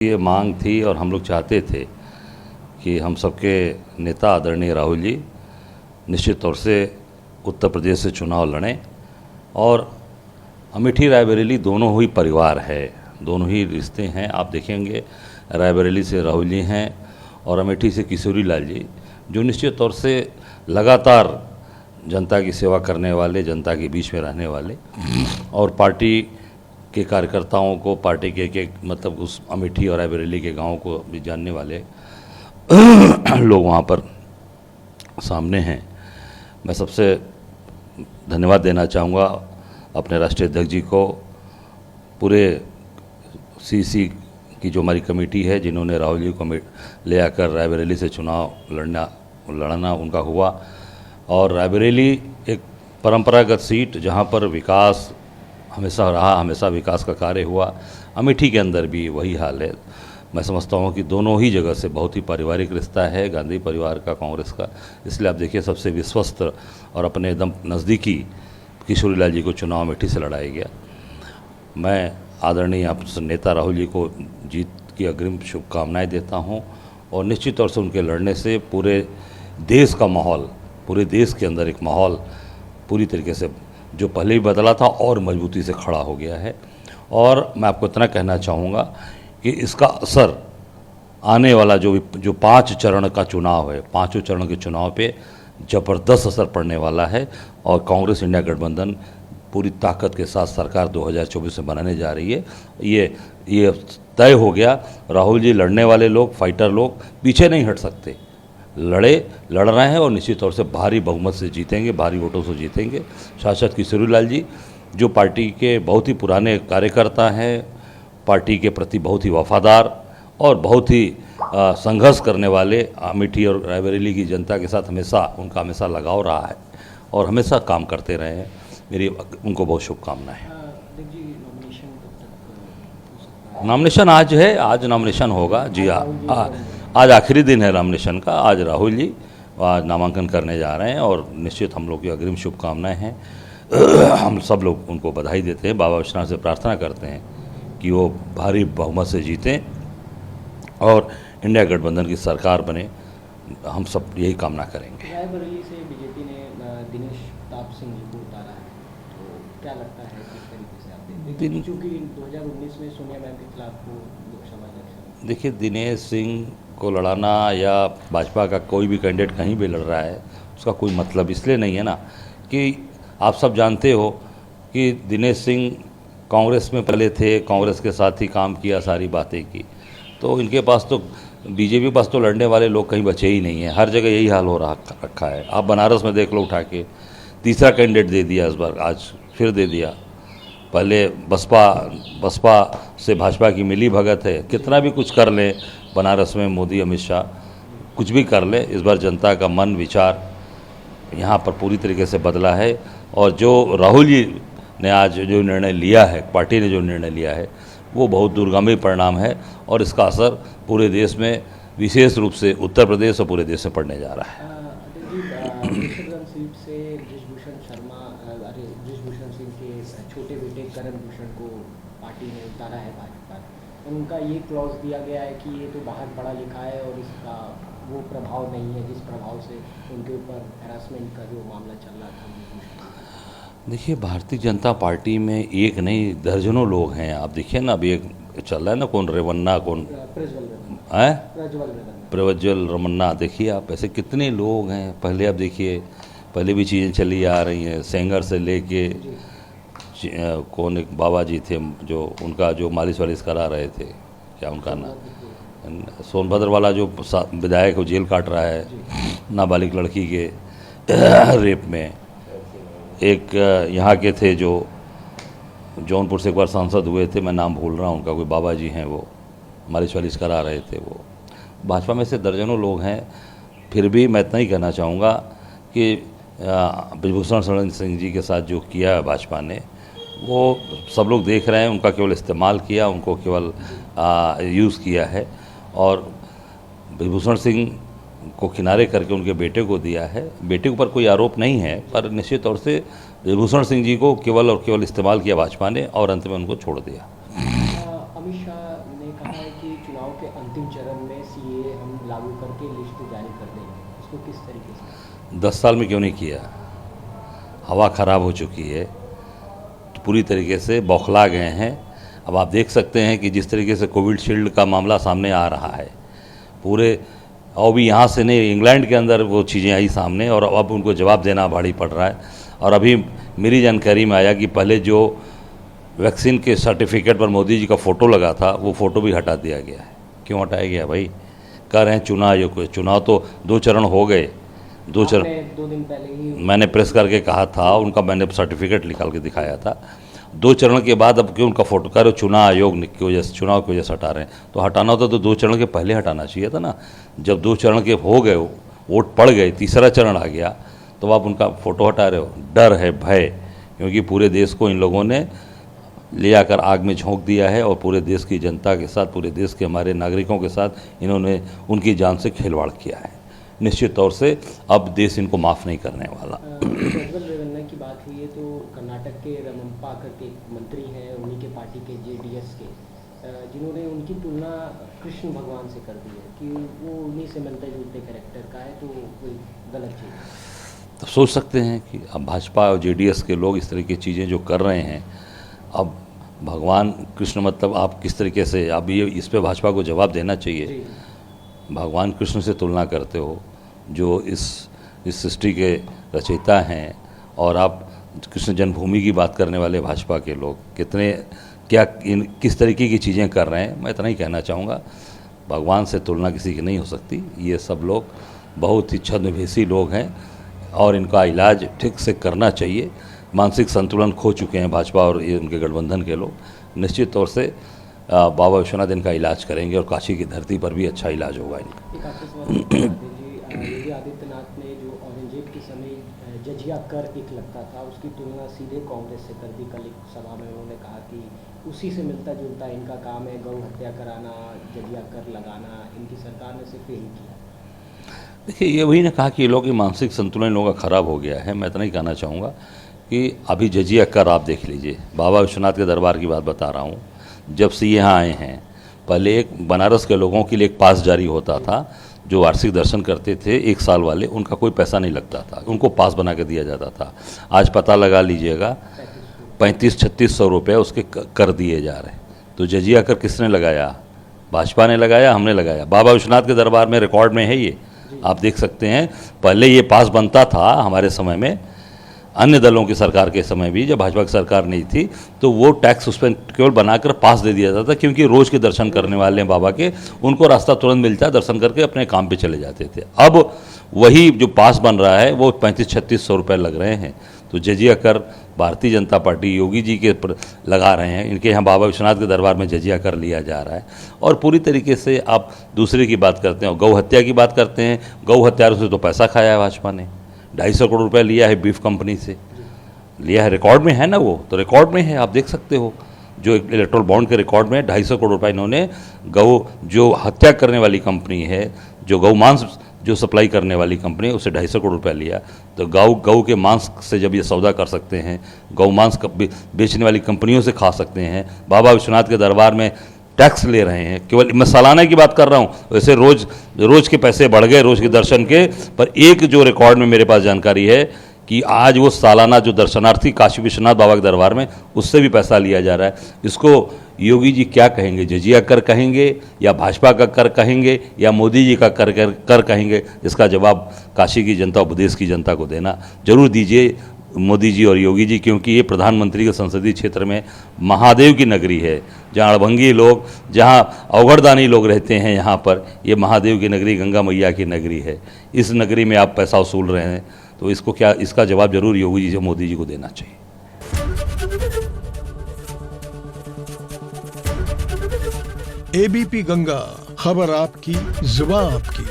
ये मांग थी और हम लोग चाहते थे कि हम सबके नेता आदरणीय राहुल जी निश्चित तौर से उत्तर प्रदेश से चुनाव लड़ें। और अमेठी रायबरेली दोनों ही परिवार है, दोनों ही रिश्ते हैं। आप देखेंगे रायबरेली से राहुल जी हैं और अमेठी से किशोरी लाल जी, जो निश्चित तौर से लगातार जनता की सेवा करने वाले, जनता के बीच में रहने वाले और पार्टी के कार्यकर्ताओं को, पार्टी के मतलब उस अमेठी और रायबरेली के गाँव को भी जानने वाले लोग वहाँ पर सामने हैं। मैं सबसे धन्यवाद देना चाहूँगा अपने राष्ट्रीय अध्यक्ष जी को, पूरे सीसी की जो हमारी कमेटी है, जिन्होंने राहुल जी को ले आकर रायबरेली से चुनाव लड़ना उनका हुआ। और रायबरेली एक परंपरागत सीट जहाँ पर विकास हमेशा रहा, हमेशा विकास का कार्य हुआ। अमेठी के अंदर भी वही हाल है। मैं समझता हूँ कि दोनों ही जगह से बहुत ही पारिवारिक रिश्ता है, गांधी परिवार का, कांग्रेस का। इसलिए आप देखिए सबसे विश्वस्त और अपने एकदम नज़दीकी किशोरी लाल जी को चुनाव अमेठी से लड़ाया गया। मैं आदरणीय आप नेता राहुल जी को जीत की अग्रिम शुभकामनाएं देता हूं और निश्चित तौर से उनके लड़ने से पूरे देश का माहौल, पूरे देश के अंदर एक माहौल पूरी तरीके से जो पहले ही बदला था और मजबूती से खड़ा हो गया है। और मैं आपको इतना कहना चाहूँगा कि इसका असर आने वाला जो 5 चरण का चुनाव है, 5 चरण के चुनाव पे ज़बरदस्त असर पड़ने वाला है। और कांग्रेस इंडिया गठबंधन पूरी ताकत के साथ सरकार 2024 में बनाने जा रही है। ये तय हो गया। राहुल जी लड़ने वाले लोग, फाइटर लोग पीछे नहीं हट सकते, लड़ रहे हैं और निश्चित तौर से भारी बहुमत से जीतेंगे, भारी वोटों से जीतेंगे। सांसद किशोरी लाल जी जो पार्टी के बहुत ही पुराने कार्यकर्ता हैं, पार्टी के प्रति बहुत ही वफादार और बहुत ही संघर्ष करने वाले, अमेठी और रायबरेली की जनता के साथ उनका हमेशा लगाव रहा है और हमेशा काम करते रहे हैं। मेरी उनको बहुत शुभकामनाएं। नॉमिनेशन आज है, आज नॉमिनेशन होगा जी। आज आखिरी दिन है नॉमिनेशन का। आज राहुल जी आज नामांकन करने जा रहे हैं और निश्चित हम लोग की अग्रिम शुभकामनाएं हैं। हम सब लोग उनको बधाई देते हैं, बाबा विश्वनाथ से प्रार्थना करते हैं कि वो भारी बहुमत से जीतें और इंडिया गठबंधन की सरकार बने। हम सब यही कामना करेंगे। रायबरेली से बीजेपी ने दिनेश प्रताप सिंह जी को उतारा है, तो क्या लगता है किस तरीके से आप देखते हैं, क्योंकि 2019 में सोनिया मैम के खिलाफ वो लोकसभा इलेक्शन। देखिए, दिनेश सिंह को लड़ाना या भाजपा का कोई भी कैंडिडेट कहीं भी लड़ रहा है, उसका कोई मतलब इसलिए नहीं है ना कि आप सब जानते हो कि दिनेश सिंह कांग्रेस में पहले थे, कांग्रेस के साथ ही काम किया, सारी बातें की, तो इनके पास तो बीजेपी के पास तो लड़ने वाले लोग कहीं बचे ही नहीं है। हर जगह यही हाल हो रखा है। आप बनारस में देख लो, उठा के तीसरा कैंडिडेट दे दिया इस बार, आज फिर दे दिया। पहले बसपा से भाजपा की मिली भगत है, कितना भी कुछ कर ले बनारस में मोदी अमित शाह कुछ भी कर ले, इस बार जनता का मन विचार यहाँ पर पूरी तरीके से बदला है। और जो राहुल जी ने आज जो निर्णय लिया है, पार्टी ने जो निर्णय लिया है, वो बहुत दूरगामी परिणाम है और इसका असर पूरे देश में, विशेष रूप से उत्तर प्रदेश और पूरे देश में पड़ने जा रहा है। सीट से बृजभूषण सिंह के छोटे बेटे करण भूषण को पार्टी ने उतारा है भाजपा। उनका ये क्लॉज दिया गया है कि ये तो बाहर पढ़ा लिखा है और इसका वो प्रभाव नहीं है जिस प्रभाव से उनके ऊपर हैरासमेंट का जो मामला चल रहा था। देखिए, भारतीय जनता पार्टी में एक नहीं दर्जनों लोग हैं। आप देखिए ना, अभी एक चल रहा है ना, कौन रेवन्ना, कौन है प्रज्वल रमन्ना। देखिए आप, ऐसे कितने लोग हैं। पहले आप देखिए, पहले भी चीज़ें चली आ रही हैं, सेंगर से लेके कौन एक बाबा जी थे जो उनका जो मालिश वालिश करा रहे थे, क्या उनका नाम, सोनभद्र वाला जो विधायक को जेल काट रहा है नाबालिग लड़की के रेप में। एक यहाँ के थे जो जौनपुर से एक बार सांसद हुए थे, मैं नाम भूल रहा हूँ उनका, कोई बाबा जी हैं, वो मालिश वालिश करा रहे थे। वो भाजपा में से दर्जनों लोग हैं। फिर भी मैं इतना ही कहना चाहूँगा कि बृजभूषण शरण सिंह जी के साथ जो किया है भाजपा ने, वो सब लोग देख रहे हैं। उनका केवल इस्तेमाल किया, उनको केवल यूज़ किया है और बृजभूषण सिंह को किनारे करके उनके बेटे को दिया है। बेटे के ऊपर कोई आरोप नहीं है, पर निश्चित तौर से बृजभूषण सिंह जी को केवल और केवल इस्तेमाल किया भाजपा ने और अंत में उनको छोड़ दिया। अमित शाह ने कहा है कि चुनाव के अंतिम चरण में सीए हम लागू करके लिस्ट जारी कर देंगे, इसको किस तरीके से? 10 साल में क्यों नहीं किया? हवा ख़राब हो चुकी है, तो पूरी तरीके से बौखला गए हैं। अब आप देख सकते हैं कि जिस तरीके से कोविशील्ड का मामला सामने आ रहा है, पूरे और भी यहाँ से नहीं, इंग्लैंड के अंदर वो चीज़ें आई सामने और अब उनको जवाब देना भारी पड़ रहा है। और अभी मेरी जानकारी में आया कि पहले जो वैक्सीन के सर्टिफिकेट पर मोदी जी का फ़ोटो लगा था, वो फ़ोटो भी हटा दिया गया है। क्यों हटाया गया भाई? कह रहे हैं चुनाव आयोग को। चुनाव तो 2 चरण हो गए, 2 चरण 2 दिन पहले ही मैंने प्रेस करके कहा था, उनका मैंने सर्टिफिकेट निकाल के दिखाया था। 2 चरण के बाद अब क्यों उनका फोटो कर रहे हो? चुनाव आयोग की वजह से, चुनाव की वजह से हटा रहे हैं। तो हटाना होता तो 2 चरण के पहले हटाना चाहिए था ना। जब 2 चरण के हो गए, वोट पड़ गए, तीसरा चरण आ गया, तो आप उनका फ़ोटो हटा रहे हो। डर है, भय, क्योंकि पूरे देश को इन लोगों ने ले आकर आग में झोंक दिया है और पूरे देश की जनता के साथ, पूरे देश के हमारे नागरिकों के साथ इन्होंने उनकी जान से खिलवाड़ किया है। निश्चित तौर से अब देश इनको माफ़ नहीं करने वाला। प्रज्वल रेवन्ना की बात हुई है तो कर्नाटक के रमन्पा करके एक मंत्री हैं, उन्हीं के पार्टी के जेडीएस के, जिन्होंने उनकी तुलना कृष्ण भगवान से कर दी है कि वो उन्हीं से मिलते जुलते कैरेक्टर का है, तो कोई गलत चीज़ है। तो सोच सकते हैं कि अब भाजपा और जेडीएस के लोग इस तरह की चीज़ें जो कर रहे हैं, अब भगवान कृष्ण मतलब आप किस तरीके से, अब ये इस पे भाजपा को जवाब देना चाहिए। भगवान कृष्ण से तुलना करते हो, जो इस सृष्टि के रचयिता हैं, और आप कृष्ण जन्मभूमि की बात करने वाले भाजपा के लोग कितने किस तरीके की चीज़ें कर रहे हैं। मैं इतना ही कहना चाहूँगा, भगवान से तुलना किसी की नहीं हो सकती। ये सब लोग बहुत ही छद्मवेशी लोग हैं और इनका इलाज ठीक से करना चाहिए। मानसिक संतुलन खो चुके हैं भाजपा और ये उनके गठबंधन के लोग। निश्चित तौर से बाबा विश्वनाथ इनका इलाज करेंगे और काशी की धरती पर भी अच्छा इलाज होगा इनका। योगी आदित्यनाथ ने जो औरंगजेब के समय जजिया कर एक लगता था, उसकी तुलना सीधे कांग्रेस से कर दी। कल एक सभा में उन्होंने कहा कि उसी से मिलता जुलता इनका काम है, गौ हत्या कराना, जजिया कर लगाना, इनकी सरकार ने सिर्फ यही किया। देखिए, ये वही ने कहा कि ये लोग की मानसिक संतुलन लोगों का ख़राब हो गया है। मैं इतना ही कहना चाहूँगा कि अभी जजिया कर आप देख लीजिए, बाबा विश्वनाथ के दरबार की बात बता रहा हूँ। जब से यहाँ आए हैं, पहले एक बनारस के लोगों के लिए एक पास जारी होता था, जो वार्षिक दर्शन करते थे 1 साल वाले, उनका कोई पैसा नहीं लगता था, उनको पास बना के दिया जाता था। आज पता लगा लीजिएगा 3500-3600 रुपये उसके कर दिए जा रहे हैं। तो जजिया कर किसने लगाया? भाजपा ने लगाया, हमने लगाया। बाबा विश्वनाथ के दरबार में रिकॉर्ड में है ये, आप देख सकते हैं। पहले ये पास बनता था हमारे समय में, अन्य दलों की सरकार के समय भी, जब भाजपा की सरकार नहीं थी, तो वो टैक्स उस पर केवल बनाकर पास दे दिया जाता था, क्योंकि रोज़ के दर्शन करने वाले हैं बाबा के, उनको रास्ता तुरंत मिलता है, दर्शन करके अपने काम पे चले जाते थे। अब वही जो पास बन रहा है वो 3500-3600 रुपये लग रहे हैं। तो जजिया कर भारतीय जनता पार्टी योगी जी के लगा रहे हैं, इनके यहाँ बाबा विश्वनाथ के दरबार में जजिया कर लिया जा रहा है। और पूरी तरीके से आप दूसरे की बात करते हैं, गौ हत्या की बात करते हैं। गौ हत्यारों से तो पैसा खाया है भाजपा ने, 250 करोड़ रुपये लिया है बीफ कंपनी से, लिया है। रिकॉर्ड में है ना, वो तो रिकॉर्ड में है, आप देख सकते हो। जो इलेक्ट्रल बॉन्ड के रिकॉर्ड में 250 करोड़ रुपये इन्होंने गौ, जो हत्या करने वाली कंपनी है, जो गौ मांस जो सप्लाई करने वाली कंपनी है, उससे 250 करोड़ रुपया लिया। तो गौ के मांस से जब ये सौदा कर सकते हैं, गौ मांस बेचने वाली कंपनियों से खा सकते हैं, बाबा विश्वनाथ के दरबार में टैक्स ले रहे हैं, केवल मैं सालाना की बात कर रहा हूँ, वैसे रोज़ के पैसे बढ़ गए रोज़ के दर्शन के। पर एक जो रिकॉर्ड में मेरे पास जानकारी है कि आज वो सालाना जो दर्शनार्थी काशी विश्वनाथ बाबा के दरबार में, उससे भी पैसा लिया जा रहा है। इसको योगी जी क्या कहेंगे? जजिया कर कहेंगे, या भाजपा का कर कहेंगे, या मोदी जी का कर कहेंगे? इसका जवाब काशी की जनता और प्रदेश की जनता को देना जरूर दीजिए, मोदी जी और योगी जी, क्योंकि ये प्रधानमंत्री के संसदीय क्षेत्र में महादेव की नगरी है, जहाँ अड़भंगी लोग, जहाँ अवघड़दानी लोग रहते हैं। यहाँ पर ये महादेव की नगरी, गंगा मैया की नगरी है। इस नगरी में आप पैसा वसूल रहे हैं, तो इसका जवाब जरूर योगी जी से मोदी जी को देना चाहिए। एबीपी गंगा, खबर आपकी, जुबान आपकी।